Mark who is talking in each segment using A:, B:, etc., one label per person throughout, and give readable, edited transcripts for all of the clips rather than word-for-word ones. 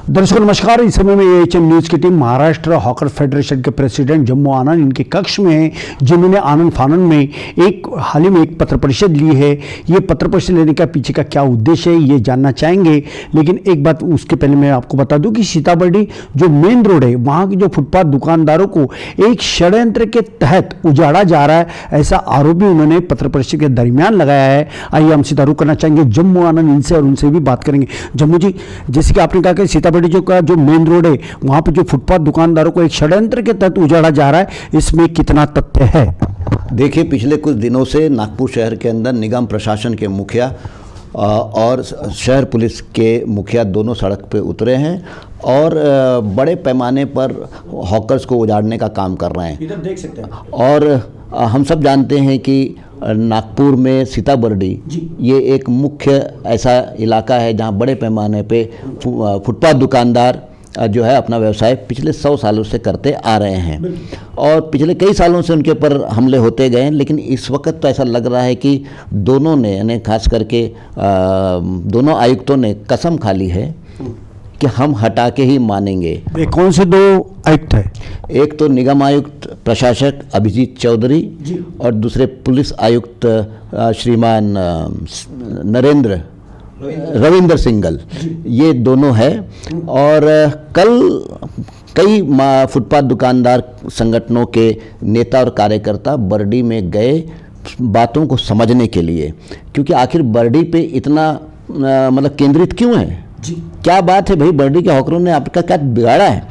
A: दर्शकों नमस्कार। इस समय में एएचएन न्यूज़ की टीम महाराष्ट्र हॉकर फेडरेशन के प्रेसिडेंट जम्मू आनंद इनके कक्ष में है, जिन्होंने आनंद फानंद में हाल ही में एक पत्र परिषद ली है। ये पत्र परिषद लेने का पीछे का क्या उद्देश्य है ये जानना चाहेंगे, लेकिन एक बात उसके पहले मैं आपको बता दूं कि सीताबर्डी जो मेन रोड है वहाँ की जो फुटपाथ दुकानदारों को एक षड्यंत्र के तहत उजाड़ा जा रहा है, ऐसा आरोप भी उन्होंने पत्र परिषद के दरमियान लगाया है। आइए हम सीधा रुक करना चाहेंगे जम्मू आनंद इनसे और उनसे भी बात करेंगे। जम्मू जी, जैसे कि आपने कहा कि सीताबर्डी जो मेन रोड है वहां पे जो फुटपाथ दुकानदारों को एक षड्यंत्र के तहत उजाड़ा जा रहा है, इसमें कितना तथ्य है?
B: देखिए, पिछले कुछ दिनों से नागपुर शहर के अंदर निगम प्रशासन के मुखिया और शहर पुलिस के मुखिया दोनों सड़क पे उतरे हैं और बड़े पैमाने पर हॉकर्स को उजाड़ने का काम कर रहे हैं।
A: इधर देख सकते हैं।
B: और हम सब जानते हैं कि नागपुर में सीताबर्डी ये एक मुख्य ऐसा इलाका है जहां बड़े पैमाने पे फुटपाथ दुकानदार जो है अपना व्यवसाय पिछले 100 सालों से करते आ रहे हैं और पिछले कई सालों से उनके ऊपर हमले होते गए हैं। लेकिन इस वक्त तो ऐसा लग रहा है कि दोनों ने, यानी खास करके दोनों आयुक्तों ने कसम खा ली है कि हम हटा के ही मानेंगे।
A: ये कौन से दो आयुक्त है?
B: एक तो निगम आयुक्त प्रशासक अभिजीत चौधरी और दूसरे पुलिस आयुक्त श्रीमान रविंद्र सिंगल, ये दोनों है। और कल कई फुटपाथ दुकानदार संगठनों के नेता और कार्यकर्ता बर्डी में गए बातों को समझने के लिए, क्योंकि आखिर बर्डी पे इतना मतलब केंद्रित क्यों है, क्या बात है भाई, बर्डी के हॉकरों ने आपका क्या बिगाड़ा है।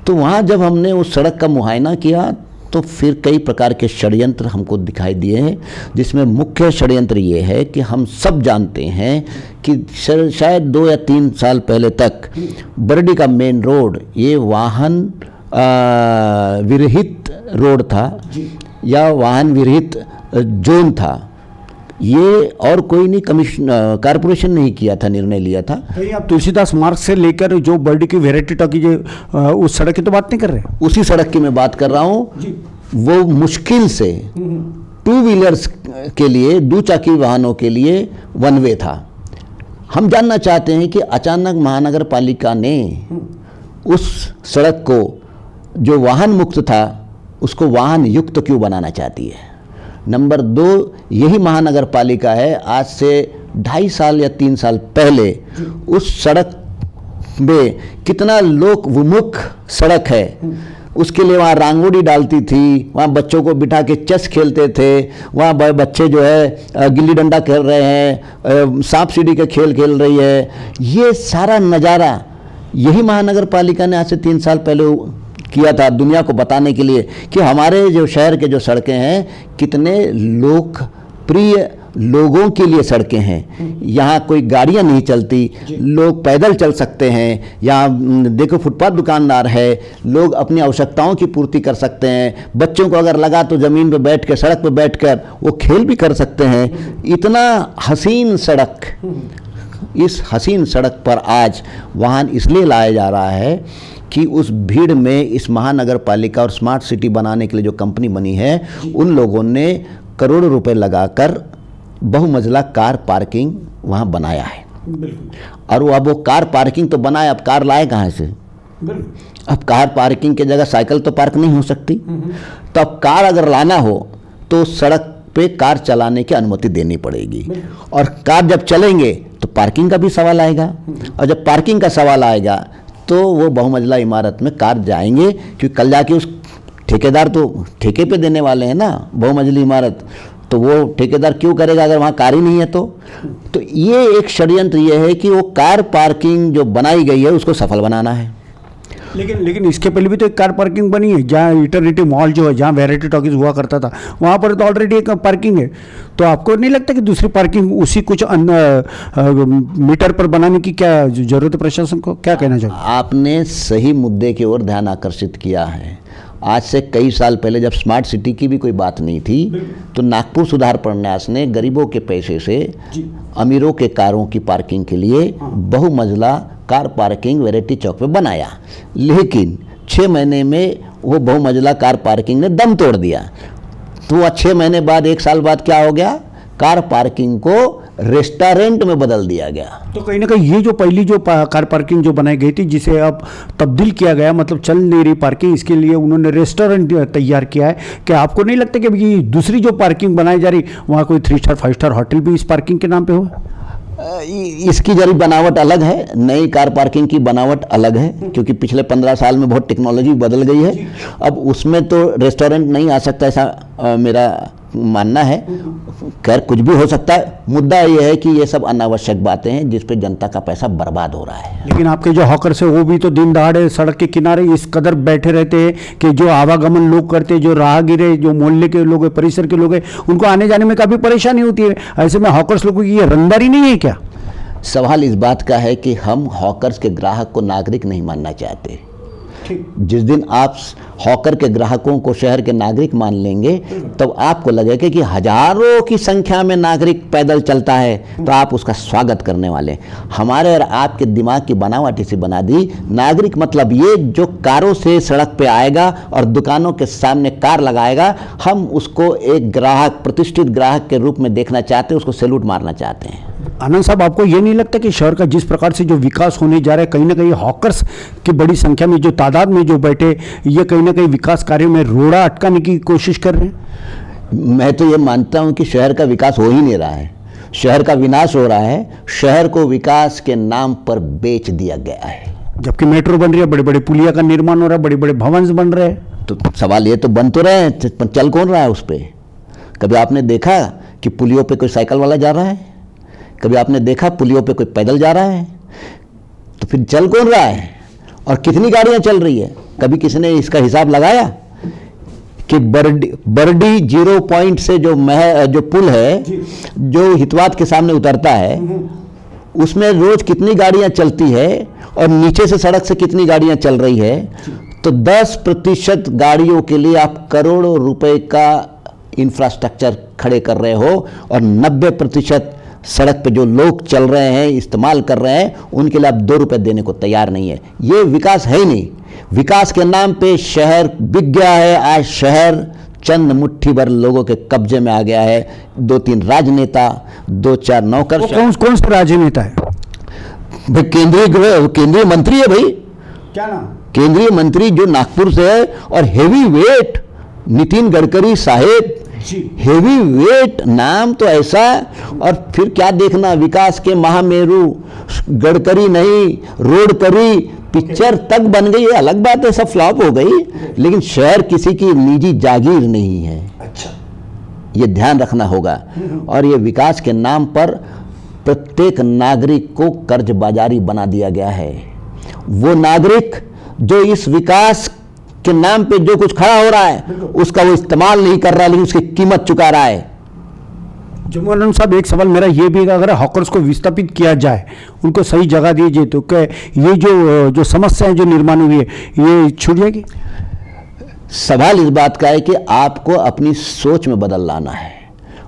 B: तो वहाँ जब हमने उस सड़क का मुआयना किया तो फिर कई प्रकार के षड्यंत्र हमको दिखाई दिए हैं, जिसमें मुख्य षड्यंत्र ये है कि हम सब जानते हैं कि शायद 2 या 3 साल पहले तक बर्डी का मेन रोड ये वाहन विरहित रोड था या वाहन विरहित जोन था। ये और कोई नहीं, कारपोरेशन ने ही किया था, निर्णय लिया था।
A: कहीं आप तुलसीदास मार्ग से लेकर जो बर्डी की वैरायटी टॉकी उस सड़क की तो बात नहीं कर रहे?
B: उसी सड़क की मैं बात कर रहा हूँ। वो मुश्किल से 2 व्हीलर्स के लिए, 2 चक्की वाहनों के लिए वन वे था। हम जानना चाहते हैं कि अचानक महानगर पालिका ने उस सड़क को जो वाहन मुक्त था उसको वाहन युक्त क्यों बनाना चाहती है। नंबर 2, यही महानगर पालिका है आज से 2.5 साल या 3 साल पहले उस सड़क में कितना लोक विमुख सड़क है, उसके लिए वहाँ रांगोली डालती थी, वहाँ बच्चों को बिठा के चेस खेलते थे, वहाँ बच्चे जो है गिल्ली डंडा खेल रहे हैं, सांप सीढ़ी के खेल खेल रही है। ये सारा नज़ारा यही महानगर पालिका ने आज से 3 साल पहले किया था, दुनिया को बताने के लिए कि हमारे जो शहर के जो सड़कें हैं कितने लोकप्रिय लोगों के लिए सड़कें हैं। यहाँ कोई गाड़ियाँ नहीं चलती, लोग पैदल चल सकते हैं। यहाँ देखो फुटपाथ दुकानदार है, लोग अपनी आवश्यकताओं की पूर्ति कर सकते हैं। बच्चों को अगर लगा तो ज़मीन पर बैठ कर, सड़क पर बैठ कर वो खेल भी कर सकते हैं। इतना हसीन सड़क, इस हसीन सड़क पर आज वाहन इसलिए लाया जा रहा है कि उस भीड़ में इस महानगर पालिका और स्मार्ट सिटी बनाने के लिए जो कंपनी बनी है उन लोगों ने करोड़ों रुपए लगाकर बहुमंजिला कार पार्किंग वहाँ बनाया है। और अब वो कार पार्किंग तो बनाया, अब कार लाए कहाँ से? अब कार पार्किंग की जगह साइकिल तो पार्क नहीं हो सकती, तो अब कार अगर लाना हो तो सड़क पे कार चलाने की अनुमति देनी पड़ेगी। और कार जब चलेंगे तो पार्किंग का भी सवाल आएगा, और जब पार्किंग का सवाल आएगा तो वो बहुमंजिला इमारत में कार जाएंगे, क्योंकि कल जाके उस ठेकेदार तो ठेके पे देने वाले हैं ना बहुमंजिली इमारत, तो वो ठेकेदार क्यों करेगा अगर वहाँ कार ही नहीं है तो ये एक षड्यंत्र ये है कि वो कार पार्किंग जो बनाई गई है उसको सफल बनाना है।
A: लेकिन इसके पहले भी तो एक कार पार्किंग बनी है, जहाँ इटरनिटी मॉल जो है, जहाँ वैरायटी टॉकीज हुआ करता था, वहाँ पर तो ऑलरेडी एक पार्किंग है। तो आपको नहीं लगता कि दूसरी पार्किंग उसी कुछ मीटर पर बनाने की क्या जरूरत है? प्रशासन को क्या कहना चाहिए?
B: आपने सही मुद्दे की ओर ध्यान आकर्षित किया है। आज से कई साल पहले जब स्मार्ट सिटी की भी कोई बात नहीं थी तो नागपुर सुधार प्रन्यास ने गरीबों के पैसे से अमीरों के कारों की पार्किंग के लिए बहुमंजिला कार पार्किंग वैरायटी चौक पे बनाया। लेकिन 6 महीने में वो बहुमंजिला कार पार्किंग ने दम तोड़ दिया। तो 6 महीने बाद, 1 साल बाद क्या हो गया? कार पार्किंग को रेस्टोरेंट में बदल दिया गया।
A: तो कहीं ना कहीं ये जो पहली जो कार पार्किंग जो बनाई गई थी, जिसे अब तब्दील किया गया, मतलब चल नहीं रही पार्किंग, इसके लिए उन्होंने रेस्टोरेंट तैयार किया है। क्या आपको नहीं लगता कि ये दूसरी जो पार्किंग बनाई जा रही, वहाँ कोई 3 स्टार 5 स्टार होटल भी इस पार्किंग के नाम पे हो?
B: इसकी जरी बनावट अलग है, नई कार पार्किंग की बनावट अलग है, क्योंकि पिछले 15 साल में बहुत टेक्नोलॉजी बदल गई है। अब उसमें तो रेस्टोरेंट नहीं आ सकता, ऐसा मेरा मानना है। खैर कुछ भी हो सकता है, मुद्दा यह है कि ये सब अनावश्यक बातें हैं जिस पे जनता का पैसा बर्बाद हो रहा है।
A: लेकिन आपके जो हॉकर्स है वो भी तो दिन दहाड़े सड़क के किनारे इस कदर बैठे रहते हैं कि जो आवागमन लोग करते हैं, जो राहगीर है, जो मोहल्ले के लोग हैं, परिसर के लोग हैं, उनको आने जाने में काफ़ी परेशानी होती है। ऐसे में हॉकर्स लोगों की ये रंगदारी नहीं है क्या?
B: सवाल इस बात का है कि हम हॉकर्स के ग्राहक को नागरिक नहीं मानना चाहते। जिस दिन आप हॉकर के ग्राहकों को शहर के नागरिक मान लेंगे, तब आपको लगेगा कि हजारों की संख्या में नागरिक पैदल चलता है, तो आप उसका स्वागत करने वाले। हमारे और आपके दिमाग की बनावट इसे बना दी, नागरिक मतलब ये जो कारों से सड़क पे आएगा और दुकानों के सामने कार लगाएगा, हम उसको एक ग्राहक, प्रतिष्ठित ग्राहक के रूप में देखना चाहते हैं, उसको सैल्यूट मारना चाहते हैं।
A: आनंद साहब, आपको ये नहीं लगता कि शहर का जिस प्रकार से जो विकास होने जा रहा है, कहीं ना कहीं हॉकर्स की बड़ी संख्या में जो तादाद में जो बैठे, ये कहीं ना कहीं विकास कार्य में रोड़ा अटकाने की कोशिश कर रहे हैं?
B: मैं तो ये मानता हूँ कि शहर का विकास हो ही नहीं रहा है, शहर का विनाश हो रहा है। शहर को विकास के नाम पर बेच दिया गया है।
A: जबकि मेट्रो बन रही है, बड़े बड़े पुलिया का निर्माण हो रहा है, बड़े बड़े भवन बन रहे हैं।
B: तो सवाल ये तो बन तो रहे हैं, पर चल कौन रहा है उस पर? कभी आपने देखा कि पुलियों पे कोई साइकिल वाला जा रहा है? कभी आपने देखा पुलियों पे कोई पैदल जा रहा है? तो फिर चल कौन रहा है और कितनी गाड़ियां चल रही है? कभी किसी ने इसका हिसाब लगाया कि बरडी 0 पॉइंट से जो पुल है, जो हितवाद के सामने उतरता है, उसमें रोज कितनी गाड़ियां चलती है और नीचे से सड़क से कितनी गाड़ियां चल रही है? तो 10% गाड़ियों के लिए आप करोड़ों रुपए का इंफ्रास्ट्रक्चर खड़े कर रहे हो और 90% सड़क पे जो लोग चल रहे हैं, इस्तेमाल कर रहे हैं, उनके लिए आप 2 रुपए देने को तैयार नहीं है। ये विकास है ही नहीं। विकास के नाम पे शहर बिक गया है। आज शहर चंद मुट्ठी भर लोगों के कब्जे में आ गया है। 2-3 राजनेता, 2-4 नौकर।
A: कौन से राजनेता है
B: भाई? केंद्रीय मंत्री है भाई।
A: क्या नाम?
B: केंद्रीय मंत्री जो नागपुर से है, और हेवी वेट नितिन गडकरी साहेब। हेवी वेट नाम तो ऐसा। और फिर क्या देखना, विकास के महामेरू गडकरी नहीं, रोड करी पिक्चर तक बन गई है, अलग बात है, सब फ्लॉप हो गई। लेकिन शहर किसी की निजी जागीर नहीं है। अच्छा, ये ध्यान रखना होगा। और ये विकास के नाम पर प्रत्येक नागरिक को कर्ज बाजारी बना दिया गया है। वो नागरिक जो इस विकास के नाम पे जो कुछ खड़ा हो रहा है, उसका वो इस्तेमाल नहीं कर रहा, लेकिन उसकी कीमत चुका रहा है।
A: जम्मू साहब, एक सवाल मेरा ये भी है कि अगर हॉकर्स को विस्थापित किया जाए, उनको सही जगह दी जाए, तो क्या ये जो समस्याएं जो निर्माण हुई है, ये छूट जाएगी?
B: सवाल इस बात का है कि आपको अपनी सोच में बदल लाना है,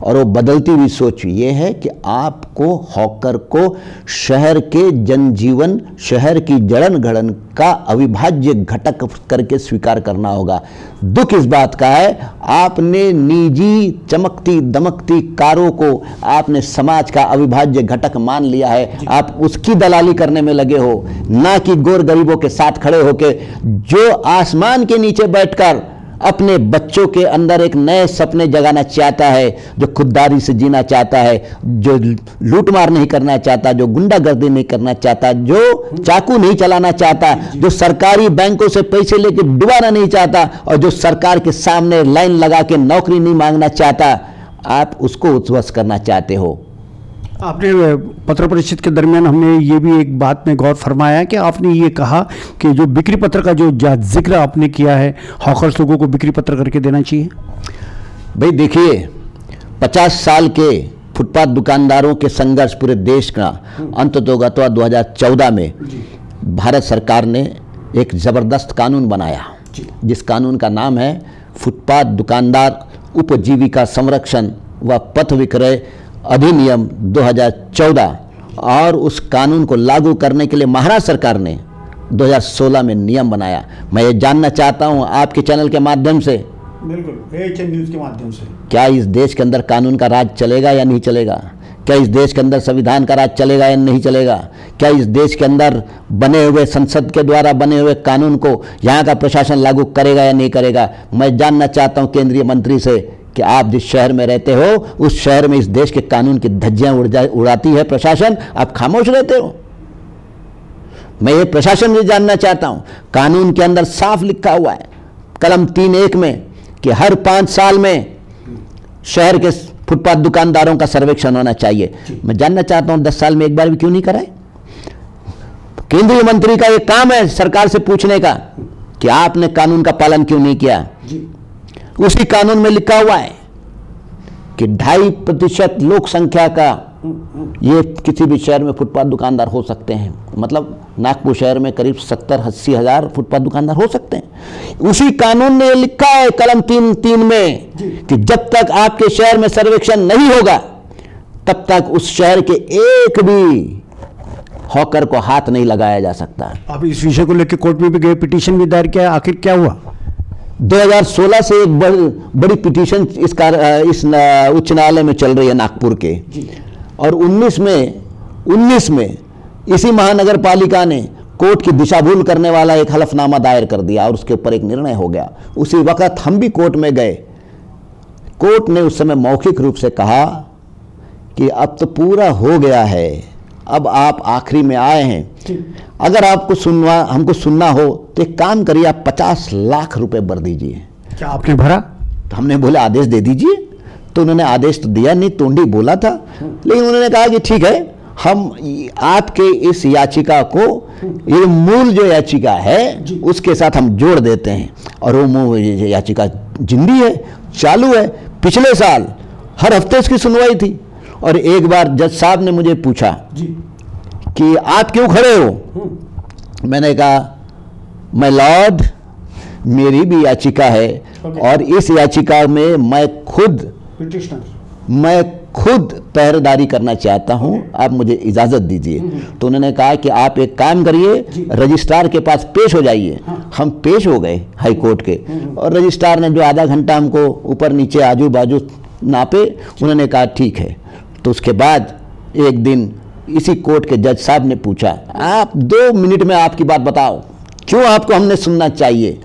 B: और वो बदलती हुई सोच ये है कि आपको हॉकर को शहर के जनजीवन, शहर की जड़न घड़न का अविभाज्य घटक करके स्वीकार करना होगा। दुख इस बात का है, आपने निजी चमकती दमकती कारों को आपने समाज का अविभाज्य घटक मान लिया है। आप उसकी दलाली करने में लगे हो, ना कि गोर गरीबों के साथ खड़े होके, जो आसमान के नीचे बैठकर अपने बच्चों के अंदर एक नए सपने जगाना चाहता है, जो खुददारी से जीना चाहता है, जो लूटमार नहीं करना चाहता, जो गुंडागर्दी नहीं करना चाहता, जो चाकू नहीं चलाना चाहता, जो सरकारी बैंकों से पैसे लेके डुबाना नहीं चाहता, और जो सरकार के सामने लाइन लगा के नौकरी नहीं मांगना चाहता, आप उसको उद्ध्वस्त करना चाहते हो।
A: आपने पत्र परिषद के दरमियान हमने ये भी एक बात में गौर फरमाया कि आपने ये कहा कि जो बिक्री पत्र का जो जिक्र आपने किया है, हॉकर्स लोगों को बिक्री पत्र करके देना चाहिए।
B: भाई देखिए, 50 साल के फुटपाथ दुकानदारों के संघर्ष पूरे देश का अंततोगत्वा 2014 में भारत सरकार ने एक ज़बरदस्त कानून बनाया, जिस कानून का नाम है फुटपाथ दुकानदार उपजीविका संरक्षण व पथ विक्रय अधिनियम 2014। और उस कानून को लागू करने के लिए महाराष्ट्र सरकार ने 2016 में नियम बनाया। मैं ये जानना चाहता हूँ आपके चैनल के माध्यम से,
A: बिल्कुल AHN न्यूज़ के माध्यम से,
B: क्या इस देश के अंदर कानून का राज चलेगा या नहीं चलेगा? क्या इस देश के अंदर संविधान का राज चलेगा या नहीं चलेगा? क्या इस देश के अंदर बने हुए संसद के द्वारा बने हुए कानून को यहाँ का प्रशासन लागू करेगा या नहीं करेगा? मैं जानना चाहता हूँ केंद्रीय मंत्री से कि आप जिस शहर में रहते हो उस शहर में इस देश के कानून की धज्जियां उड़ाती है प्रशासन, आप खामोश रहते हो। मैं ये प्रशासन से जानना चाहता हूं। कानून के अंदर साफ लिखा हुआ है कलम 3(1) में कि हर 5 साल में शहर के फुटपाथ दुकानदारों का सर्वेक्षण होना चाहिए। मैं जानना चाहता हूं 10 साल में एक बार भी क्यों नहीं कराए? केंद्रीय मंत्री का एक काम है सरकार से पूछने का कि आपने कानून का पालन क्यों नहीं किया। उसी कानून में लिखा हुआ है कि 2.5% लोक संख्या का ये किसी भी शहर में फुटपाथ दुकानदार हो सकते हैं। मतलब नागपुर शहर में करीब 70-80 हज़ार फुटपाथ दुकानदार हो सकते हैं। उसी कानून ने लिखा है कलम 3(3) में कि जब तक आपके शहर में सर्वेक्षण नहीं होगा तब तक उस शहर के एक भी हॉकर को हाथ नहीं लगाया जा सकता।
A: आप इस विषय को लेकर कोर्ट में भी गए, पिटीशन भी दायर किया, आखिर क्या हुआ?
B: 2016 से एक बड़ी पिटीशन इस उच्च न्यायालय में चल रही है नागपुर के, और 19 में इसी महानगर पालिका ने कोर्ट की दिशा भूल करने वाला एक हलफनामा दायर कर दिया और उसके ऊपर एक निर्णय हो गया। उसी वक्त हम भी कोर्ट में गए। कोर्ट ने उस समय मौखिक रूप से कहा कि अब तो पूरा हो गया है, अब आप आखिरी में आए हैं, अगर आपको हमको सुनना हो तो एक काम करिए, आप 50 लाख रुपए भर दीजिए।
A: क्या आपने भरा?
B: तो हमने बोले आदेश दे दीजिए। तो उन्होंने आदेश तो दिया नहीं, तोंडी बोला था, लेकिन उन्होंने कहा कि ठीक है, हम आपके इस याचिका को, ये मूल जो याचिका है उसके साथ हम जोड़ देते हैं। और वो मूल याचिका जिंदी है, चालू है। पिछले साल हर हफ्ते उसकी सुनवाई थी। और एक बार जज साहब ने मुझे पूछा कि आप क्यों खड़े हो? मैंने कहा माय लॉर्ड, मेरी भी याचिका है और इस याचिका में मैं खुद पहरेदारी करना चाहता हूं, आप मुझे इजाजत दीजिए। तो उन्होंने कहा कि आप एक काम करिए, रजिस्ट्रार के पास पेश हो जाइए। हम पेश हो गए हाई कोर्ट के, और रजिस्ट्रार ने जो आधा घंटा हमको ऊपर नीचे आजू बाजू नापे, उन्होंने कहा ठीक है। तो उसके बाद एक दिन इसी कोर्ट के जज साहब ने पूछा, आप 2 मिनट में आपकी बात बताओ, क्यों आपको हमने सुनना चाहिए?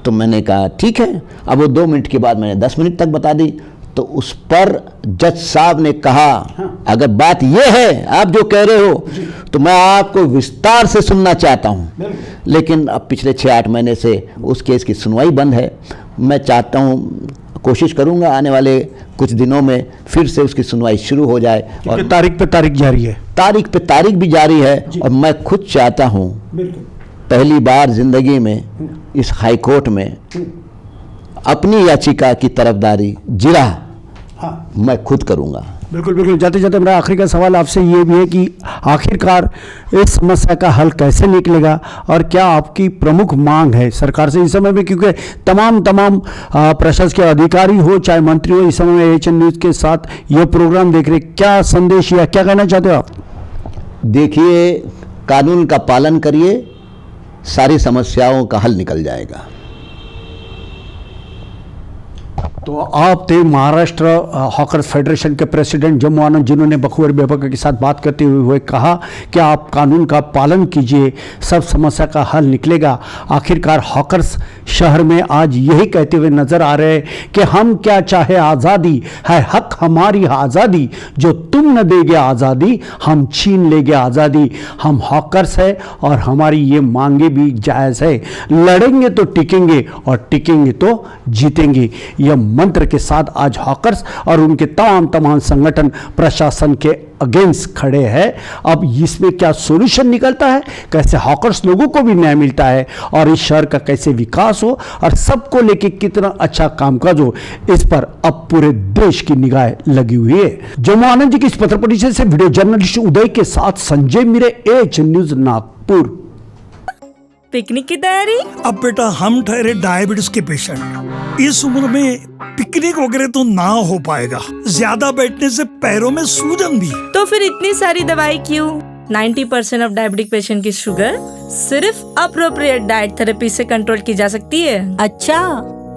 B: तो मैंने कहा ठीक है। अब वो 2 मिनट के बाद मैंने 10 मिनट तक बता दी। तो उस पर जज साहब ने कहा, अगर बात यह है आप जो कह रहे हो तो मैं आपको विस्तार से सुनना चाहता हूं, लेकिन अब पिछले 6-8 महीने से उस केस की सुनवाई बंद है। मैं चाहता हूं, कोशिश करूंगा आने वाले कुछ दिनों में फिर से उसकी सुनवाई शुरू हो जाए। और
A: तारीख पे तारीख जारी है,
B: तारीख पे तारीख भी जारी है। और मैं खुद चाहता हूं पहली बार जिंदगी में इस हाई कोर्ट में अपनी याचिका की तरफदारी जिरा मैं खुद करूंगा।
A: बिल्कुल। जाते जाते मेरा आखिरी का सवाल आपसे ये भी है कि आखिरकार इस समस्या का हल कैसे निकलेगा और क्या आपकी प्रमुख मांग है सरकार से इस समय में? क्योंकि तमाम प्रशासकीय अधिकारी हो चाहे मंत्री हो, इस समय में AHN न्यूज़ के साथ ये प्रोग्राम देख रहे, क्या संदेश या क्या कहना चाहते हो आप?
B: देखिए, कानून का पालन करिए, सारी समस्याओं का हल निकल जाएगा।
A: तो आप थे महाराष्ट्र हॉकर्स फेडरेशन के प्रेसिडेंट जम्मू आनंद, जिन्होंने बखूबर बेबक के साथ बात करते हुए कहा कि आप कानून का पालन कीजिए, सब समस्या का हल निकलेगा। आखिरकार हॉकर्स शहर में आज यही कहते हुए नजर आ रहे हैं कि हम क्या चाहे आज़ादी है, हक हमारी आज़ादी, जो तुम न देगे आज़ादी हम छीन लेंगे आज़ादी। हम हॉकर्स है और हमारी ये मांगे भी जायज़ है। लड़ेंगे तो टिकेंगे और टिकेंगे तो जीतेंगे। यह मंत्र के साथ आज हॉकर्स और उनके तमाम संगठन प्रशासन के अगेंस्ट खड़े हैं। अब इसमें क्या सॉल्यूशन निकलता है, कैसे हॉकर्स लोगों को भी न्याय मिलता है और इस शहर का कैसे विकास हो और सबको लेके कितना अच्छा कामकाज हो, इस पर अब पूरे देश की निगाह लगी हुई है। जम्मू आनंद जी की इस पत्र परिचय से वीडियो जर्नलिस्ट उदय के साथ Sanjay Mire, AHN news Nagpur.
C: Picnic की तैयारी?
D: अब बेटा हम ठहरे डायबिटीज के पेशेंट, इस उम्र में पिकनिक वगैरह तो ना हो पाएगा, ज्यादा बैठने से पैरों में सूजन भी।
C: तो फिर इतनी सारी दवाई क्यों? 90% ऑफ डायबिटिक पेशेंट की शुगर सिर्फ अप्रोप्रिएट डाइट थेरेपी से कंट्रोल की जा सकती है।
E: अच्छा,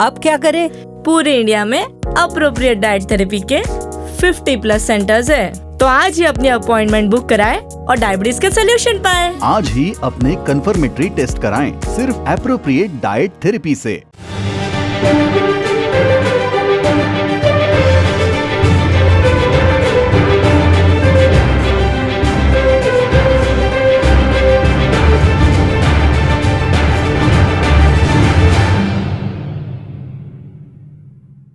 E: अब क्या करें?
C: पूरे इंडिया में अप्रोप्रिएट डाइट थेरेपी के 50+ सेंटर्स है। तो आज ही अपनी अपॉइंटमेंट बुक कराएं और डायबिटीज के सोल्यूशन पाएं।
F: आज ही अपने कंफर्मेटरी टेस्ट कराएं सिर्फ एप्रोप्रिएट डाइट थेरेपी से।